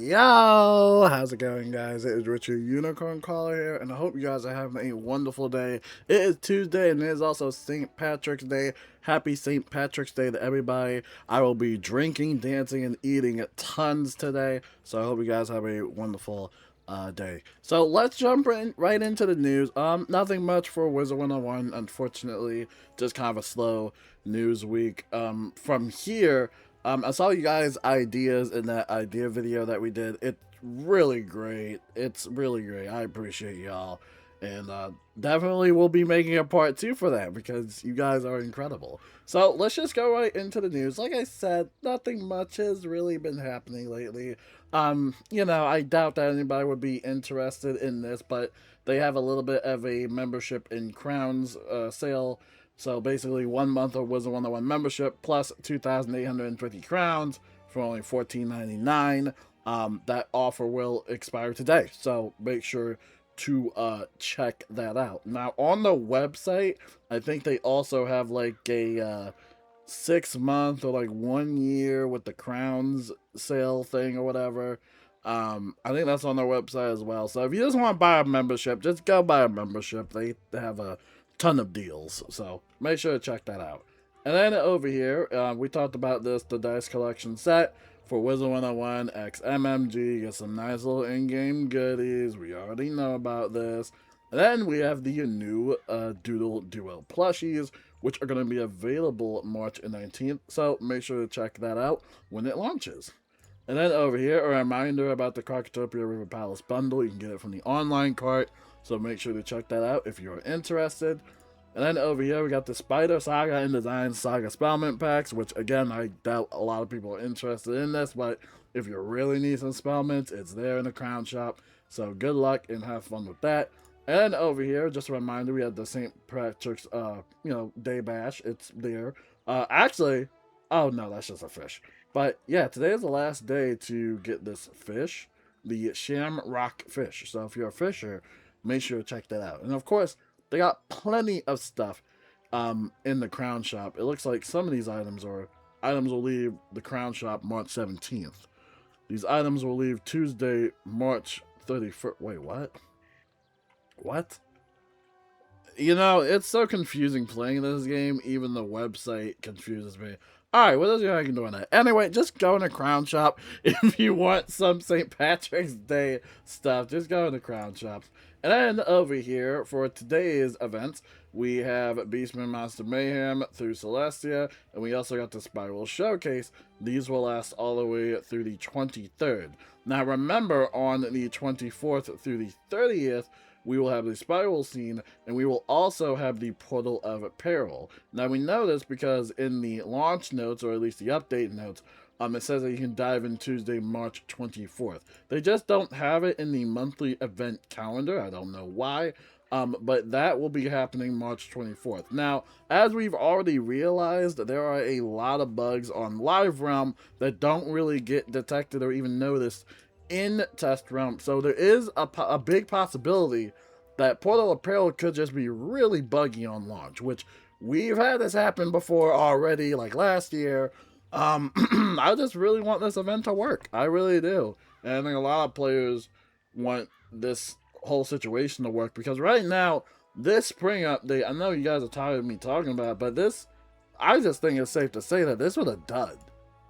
Yo, how's it going, guys? It is Richard Unicorn Caller here, and I hope you guys are having a wonderful day. It is Tuesday, and it is also St. Patrick's Day. Happy St. Patrick's Day to everybody. I will be drinking, dancing, and eating tons today, so I hope you guys have a wonderful day. So let's jump right into the news. Nothing much for Wizard101, unfortunately. Just kind of a slow news week. From here. I saw you guys' ideas in that idea video that we did. It's really great. It's really great. I appreciate y'all. And definitely we'll be making a part 2 for that because you guys are incredible. So let's just go right into the news. Like I said, nothing much has really been happening lately. I doubt that anybody would be interested in this, but they have a little bit of a membership in Crowns sale. So basically, 1 month of Wizard101 membership plus 2,850 crowns for only $14.99. That offer will expire today, so make sure to check that out. Now, on the website, I think they also have like a 6 month or like 1 year with the crowns sale thing or whatever. I think that's on their website as well. So if you just want to buy a membership, just go buy a membership. They have a ton of deals, so make sure to check that out. And then over here, we talked about the dice collection set for Wizard101 X MMG. Get some nice little in-game goodies. We already know about this. And then we have the new Doodle Duo plushies, which are going to be available March 19th, so make sure to check that out when it launches. And then over here, a reminder about the Crocotopia River Palace bundle. You can get it from the online cart, so make sure to check that out if you're interested. And then over here, we got the Spider Saga InDesign Saga Spellment packs, which again, I doubt a lot of people are interested in this, but if you really need some spellments, it's there in the Crown Shop. So good luck and have fun with that. And then over here, just a reminder, we have the St. Patrick's, Day Bash. It's there. Actually, oh no, that's just a fish. But yeah, today is the last day to get this fish, the Shamrock Fish. So if you're a fisher, make sure to check that out. And of course, they got plenty of stuff in the Crown Shop. It looks like some of these items will leave the Crown Shop March 17th. These items will leave Tuesday, March 31st. Wait, what? What? It's so confusing playing this game. Even the website confuses me. Alright, what else I can do on that? Anyway, just go in the Crown Shop. If you want some St. Patrick's Day stuff, just go in the Crown Shop. And then over here, for today's events, we have Beastman Monster Mayhem through Celestia, and we also got the Spiral Showcase. These will last all the way through the 23rd. Now remember, on the 24th through the 30th, we will have the Spiral Scene, and we will also have the Portal of Peril. Now, we know this because in the launch notes, or at least the update notes, it says that you can dive in Tuesday, March 24th. They just don't have it in the monthly event calendar. I don't know why, but that will be happening March 24th. Now, as we've already realized, there are a lot of bugs on Live Realm that don't really get detected or even noticed in Test Realm, so there is a big possibility that Portal Apparel could just be really buggy on launch, which we've had this happen before already, like last year. I just really want this event to work. I really do. And I think a lot of players want this whole situation to work, because right now, this spring update, I know you guys are tired of me talking about it, but I just think it's safe to say that this was a dud.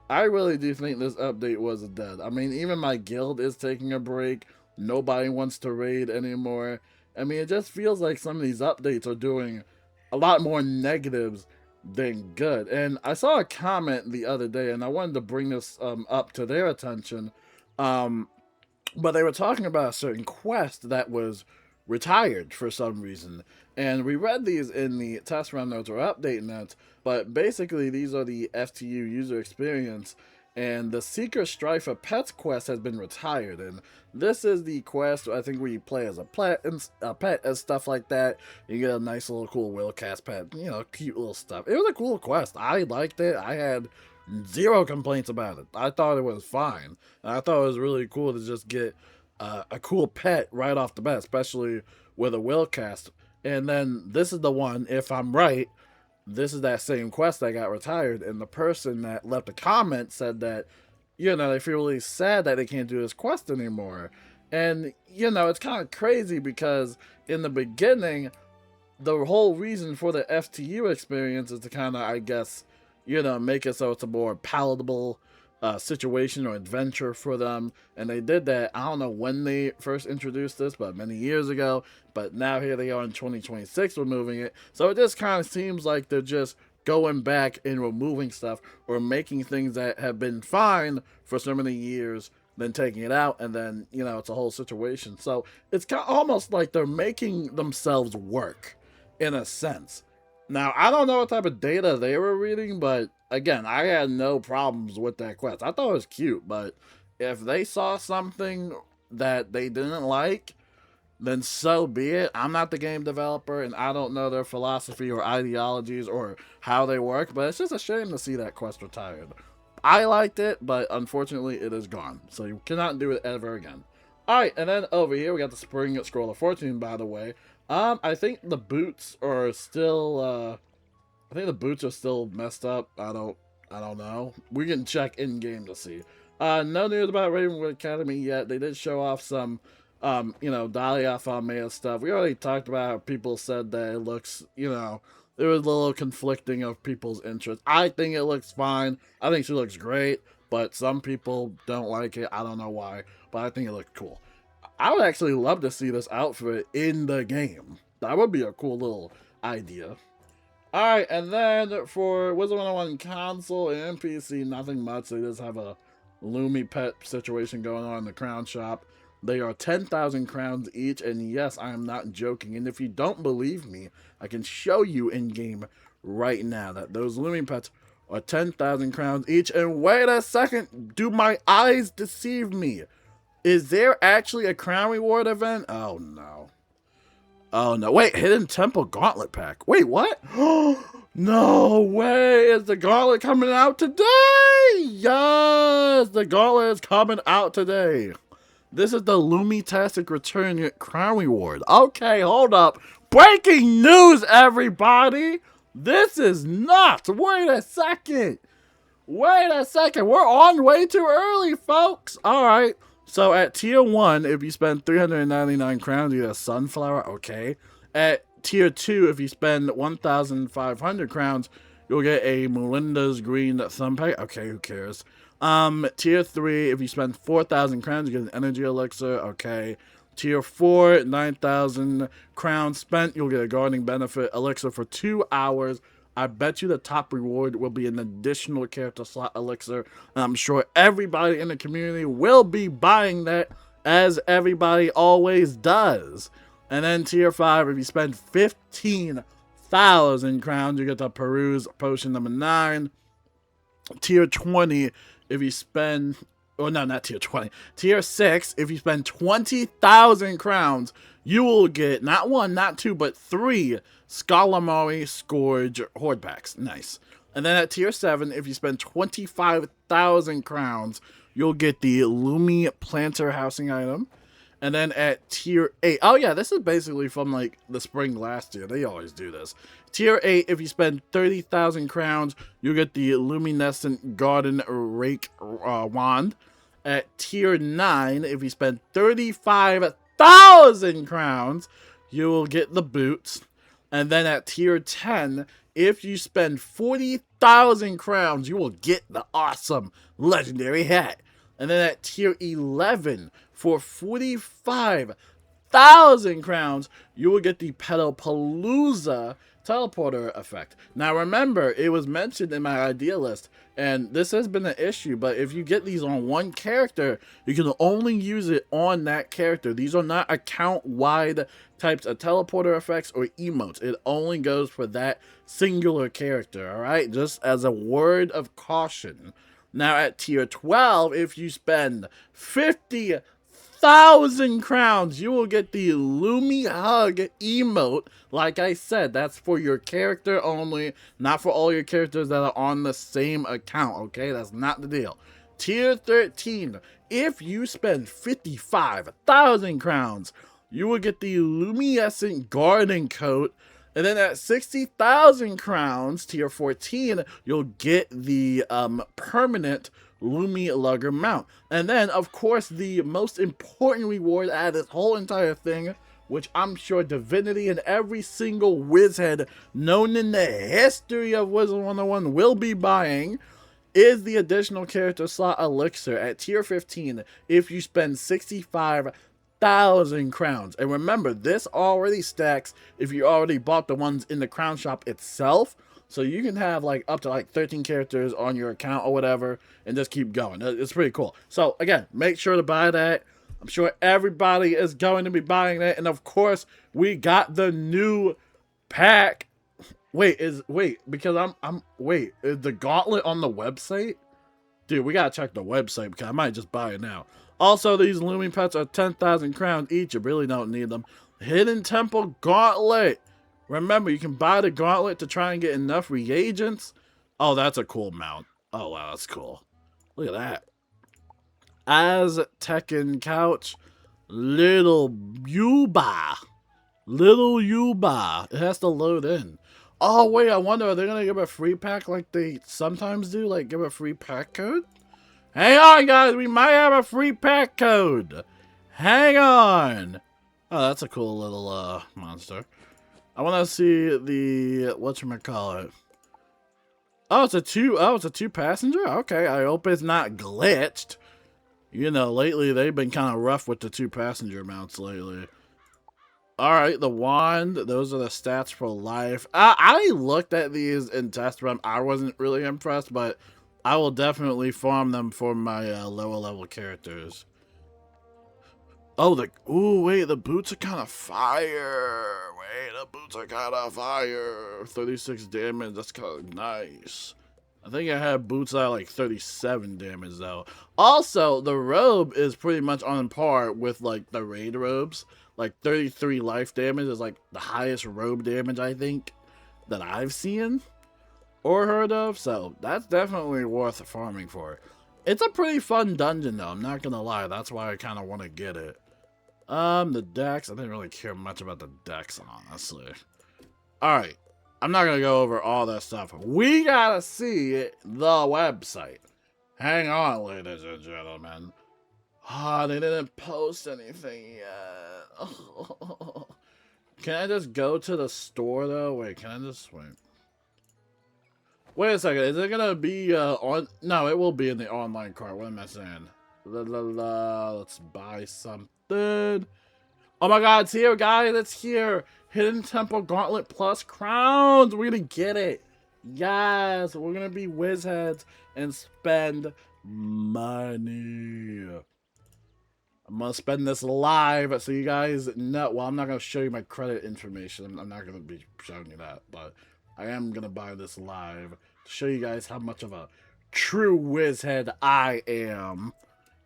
I really do think this update was a dud. I mean, even my guild is taking a break. Nobody wants to raid anymore. I mean, it just feels like some of these updates are doing a lot more negatives than good. And I saw a comment the other day, and I wanted to bring this up to their attention. But they were talking about a certain quest that was retired for some reason. And we read these in the test run notes or update notes, but basically these are the FTU user experience, and the Seeker Strife of Pets quest has been retired. And this is the quest, I think, where you play as a pet and stuff like that. You get a nice little cool Willcast pet, cute little stuff. It was a cool quest. I liked it. I had zero complaints about it. I thought it was fine. And I thought it was really cool to just get a cool pet right off the bat, especially with a Willcast. And then this is the one, if I'm right, this is that same quest that got retired, and the person that left a comment said that you know, they feel really sad that they can't do this quest anymore. And, you know, it's kind of crazy because in the beginning, the whole reason for the FTU experience is to kind of, I guess, you know, make it so it's a more palatable situation or adventure for them. And they did that. I don't know when they first introduced this, but many years ago. But now here they are in 2026 removing it. So it just kind of seems like they're just going back and removing stuff or making things that have been fine for so many years, then taking it out, and then, you know, it's a whole situation. So it's kind of almost like they're making themselves work in a sense. Now, I don't know what type of data they were reading, but again, I had no problems with that quest. I thought it was cute, but if they saw something that they didn't like, then so be it. I'm not the game developer, and I don't know their philosophy or ideologies or how they work, but it's just a shame to see that quest retired. I liked it, but unfortunately it is gone, so you cannot do it ever again. Alright, and then over here we got the Spring Scroll of Fortune, by the way. I think the boots are still, I think the boots are still messed up. I don't know. We can check in-game to see. No news about Ravenwood Academy yet. They did show off some, you know, Dahlia Falmea stuff. We already talked about how people said that it looks, you know, there was a little conflicting of people's interests. I think it looks fine. I think she looks great, but some people don't like it. I don't know why, but I think it looks cool. I would actually love to see this outfit in the game. That would be a cool little idea. Alright, and then for Wizard101 console and PC, nothing much. They just have a Lumi pet situation going on in the crown shop. They are 10,000 crowns each, and yes, I am not joking. And if you don't believe me, I can show you in game right now that those Lumi pets are 10,000 crowns each. And wait a second, do my eyes deceive me? Is there actually a crown reward event? Oh no. Oh no, wait, Hidden Temple Gauntlet pack. Wait, what? No way, is the Gauntlet coming out today? Yes, the Gauntlet is coming out today. This is the Lumitastic Return Crown Reward. Okay, hold up. Breaking news, everybody. This is nuts. Wait a second. Wait a second. We're on way too early, folks. All right. So at tier 1, if you spend 399 crowns, you get a sunflower. Okay. At tier 2, if you spend 1,500 crowns, you'll get a Melinda's Green Thumb Pack. Okay, who cares? Tier 3, if you spend 4,000 crowns, you get an Energy Elixir. Okay. Tier 4, 9,000 crowns spent, you'll get a Gardening Benefit Elixir for 2 hours. I bet you the top reward will be an additional character slot elixir. And I'm sure everybody in the community will be buying that, as everybody always does. And then tier 5, if you spend 15,000 crowns, you get the Peruse Potion number 9. Tier 20, if you spend... Oh, no, not tier 20. Tier 6, if you spend 20,000 crowns, you will get not 1, not 2, but 3 Scalamari Scourge Horde Packs. Nice. And then at tier 7, if you spend 25,000 crowns, you'll get the Lumi Planter Housing item. And then at tier 8, oh yeah, this is basically from like the spring last year. They always do this. Tier 8, if you spend 30,000 crowns, you get the Luminescent Garden Rake Wand. At tier 9, if you spend 35,000 crowns, you will get the boots. And then at tier 10, if you spend 40,000 crowns, you will get the awesome legendary hat. And then at tier 11, for 45,000 crowns, you will get the Pedopalooza teleporter effect. Now remember, it was mentioned in my idea list, and this has been an issue, but if you get these on one character, you can only use it on that character. These are not account-wide types of teleporter effects or emotes. It only goes for that singular character, alright? Just as a word of caution. Now at tier 12, if you spend 50,000 crowns, you will get the Lumi Hug emote. Like I said, that's for your character only, not for all your characters that are on the same account, okay? That's not the deal. Tier 13, if you spend 55,000 crowns, you will get the Luminescent Garden Coat. And then at 60,000 crowns, tier 14, you'll get the permanent Lumi Lugger mount. And then, of course, the most important reward out of this whole entire thing, which I'm sure Divinity and every single wizhead known in the history of Wizard101 will be buying, is the additional character slot elixir at tier 15 if you spend 65,000 crowns. And remember, this already stacks if you already bought the ones in the crown shop itself. So you can have like up to like 13 characters on your account or whatever and just keep going. It's pretty cool. So again, make sure to buy that. I'm sure everybody is going to be buying that. And of course, we got the new pack. Wait, because wait, is the Gauntlet on the website? Dude, we gotta check the website because I might just buy it now. Also, these Lumi pets are 10,000 crowns each. You really don't need them. Hidden Temple Gauntlet. Remember, you can buy the Gauntlet to try and get enough reagents. Oh, that's a cool mount. Oh, wow, that's cool. Look at that. Aztecan Couch. Little Yuba. Little Yuba. It has to load in. Oh, wait, I wonder, are they going to give a free pack like they sometimes do? Like, give a free pack code? Hang on, guys. We might have a free pack code. Hang on. Oh, that's a cool little monster. I want to see the, whatchamacallit. Oh, it's a two passenger? Okay, I hope it's not glitched. You know, lately they've been kind of rough with the 2 passenger mounts lately. Alright, the wand. Those are the stats for life. I looked at these in test run. I wasn't really impressed, but I will definitely farm them for my lower level characters. Oh, ooh, wait, the boots are kind of fire. Wait, the boots are kind of fire. 36 damage, that's kind of nice. I think I had boots at like 37 damage, though. Also, the robe is pretty much on par with, like, the raid robes. Like, 33 life damage is, like, the highest robe damage, I think, that I've seen or heard of. So, that's definitely worth farming for. It's a pretty fun dungeon, though. I'm not gonna lie. That's why I kind of want to get it. The decks. I didn't really care much about the decks, honestly. Alright. I'm not gonna go over all that stuff. We gotta see the website. Hang on, ladies and gentlemen. Ah, they didn't post anything yet. Oh. Can I just go to the store, though? Wait, can I just wait? Wait a second. Is it gonna be on? No, it will be in the online cart. What am I saying? Let's buy something. Oh my god, it's here, guys. It's here. Hidden Temple Gauntlet plus crowns. We're gonna get it. Yes, we're gonna be wizheads and spend money. I'm gonna spend this live so you guys know. Well, I'm not gonna show you my credit information. I'm not gonna be showing you that, but I am gonna buy this live to show you guys how much of a true wizhead I am.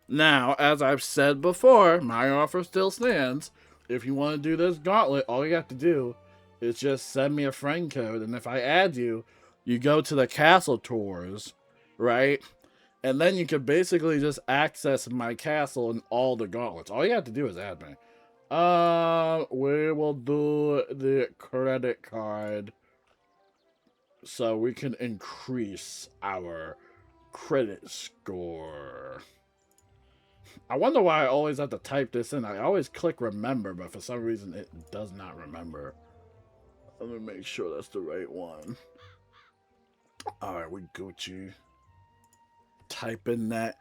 Now, as I've said before, my offer still stands. If you want to do this gauntlet, all you have to do is just send me a friend code, and if I add you, you go to the castle tours, right? And then you can basically just access my castle and all the gauntlets. All you have to do is add me. We will do the credit card so we can increase our credit score. I wonder why I always have to type this in. I always click remember, but for some reason it does not remember. Let me make sure that's the right one. Alright, we Gucci. Type in that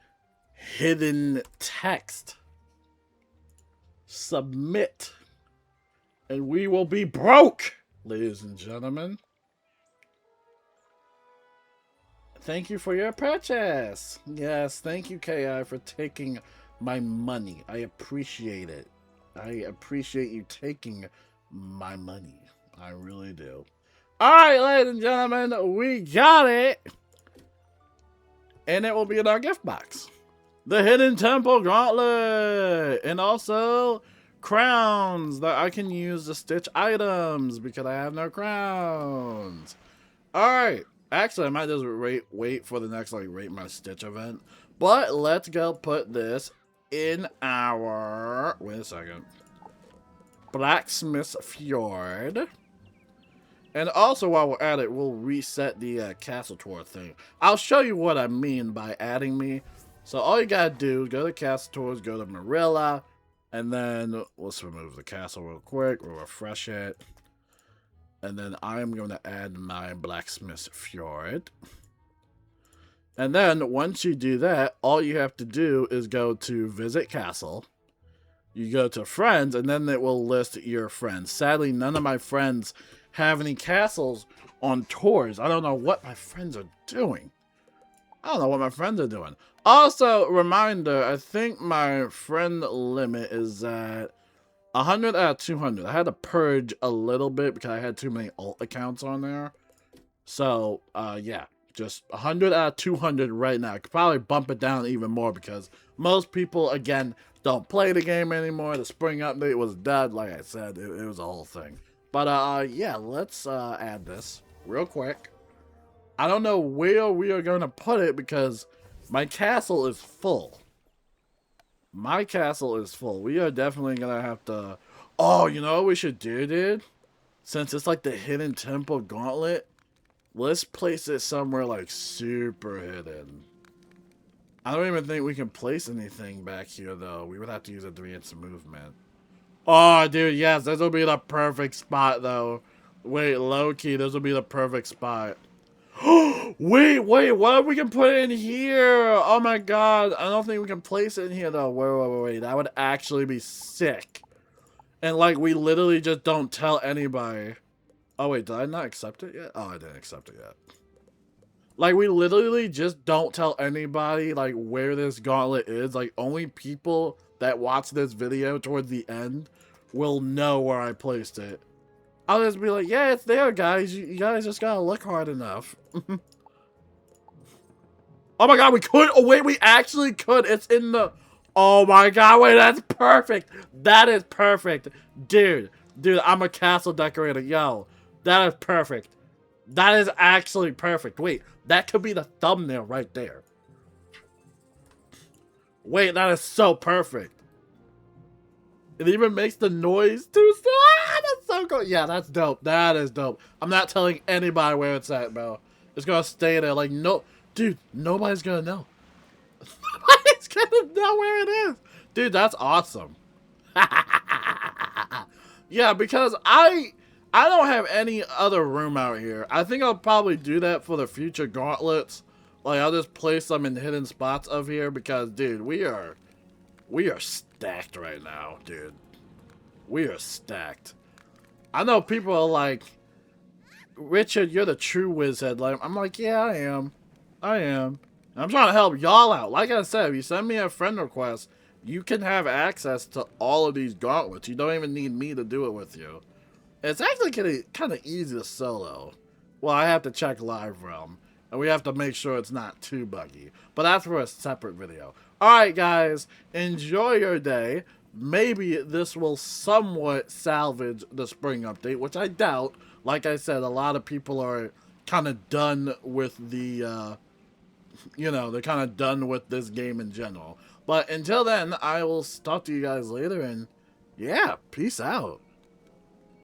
hidden text. Submit. And we will be broke, ladies and gentlemen. Thank you for your purchase. Yes, thank you, KI, for taking my money. I appreciate it. I appreciate you taking my money. I really do. Alright, ladies and gentlemen, we got it. And it will be in our gift box. The Hidden Temple Gauntlet. And also crowns that I can use to stitch items because I have no crowns. Alright. Actually, I might just wait for the next like rate my stitch event. But let's go put this in our... Wait a second. Blacksmith's Fjord. And also, while we're at it, we'll reset the castle tour thing. I'll show you what I mean by adding me. So all you gotta do is go to castle tours, go to Marilla, and then let's remove the castle real quick. We'll refresh it. And then I'm going to add my Blacksmith's Fjord. And then once you do that, all you have to do is go to Visit Castle. You go to Friends, and then it will list your friends. Sadly, none of my friends have any castles on tours. I don't know what my friends are doing. Also, reminder, I think my friend limit is at 100 out of 200. I had to purge a little bit because I had too many alt accounts on there. So, yeah, just 100 out of 200 right now. I could probably bump it down even more because most people, again, don't play the game anymore. The spring update was dead. Like I said, it was a whole thing. But, yeah, let's add this real quick. I don't know where we are going to put it because my castle is full. My castle is full. We are definitely going to have to... Oh, you know what we should do, dude? Since it's like the hidden temple Gauntlet, let's place it somewhere like super hidden. I don't even think we can place anything back here, though. We would have to use advanced movement. Oh, dude, yes, this will be the perfect spot, though. Wait, low-key, this will be the perfect spot. wait, what if we can put it in here? Oh my god, I don't think we can place it in here though. Wait, that would actually be sick. And like, we literally just don't tell anybody. Oh wait, did I not accept it yet? Oh, I didn't accept it yet. Like, we literally just don't tell anybody like where this gauntlet is. Like, only people that watch this video towards the end will know where I placed it. I'll just be like, yeah, it's there, guys. You guys just gotta look hard enough. Oh my god, we could. Oh wait, we actually could. It's in the... Oh my god, wait, that's perfect. That is perfect. Dude, I'm a castle decorator. Yo, that is perfect. That is actually perfect. Wait, that could be the thumbnail right there. Wait, that is so perfect. It even makes the noise too. That's so cool. Yeah, that's dope. That is dope. I'm not telling anybody where it's at, bro. It's gonna stay there. Like, no, dude, nobody's gonna know. Nobody's gonna know where it is. Dude, that's awesome. Yeah, because I don't have any other room out here. I think I'll probably do that for the future gauntlets. Like, I'll just place them in hidden spots of here because, dude, we are stacked right now, dude. We are stacked. I know people are like, Richard, you're the true wizard. Like, I'm like, yeah, I am. And I'm trying to help y'all out. Like I said, if you send me a friend request, you can have access to all of these gauntlets. You don't even need me to do it with you. It's actually kind of easy to solo. Well, I have to check Live Realm. And we have to make sure it's not too buggy. But that's for a separate video. Alright, guys. Enjoy your day. Maybe this will somewhat salvage the spring update, which I doubt. Like I said, a lot of people are kind of done with the, you know, they're kind of done with this game in general. But until then, I will talk to you guys later. And yeah, peace out.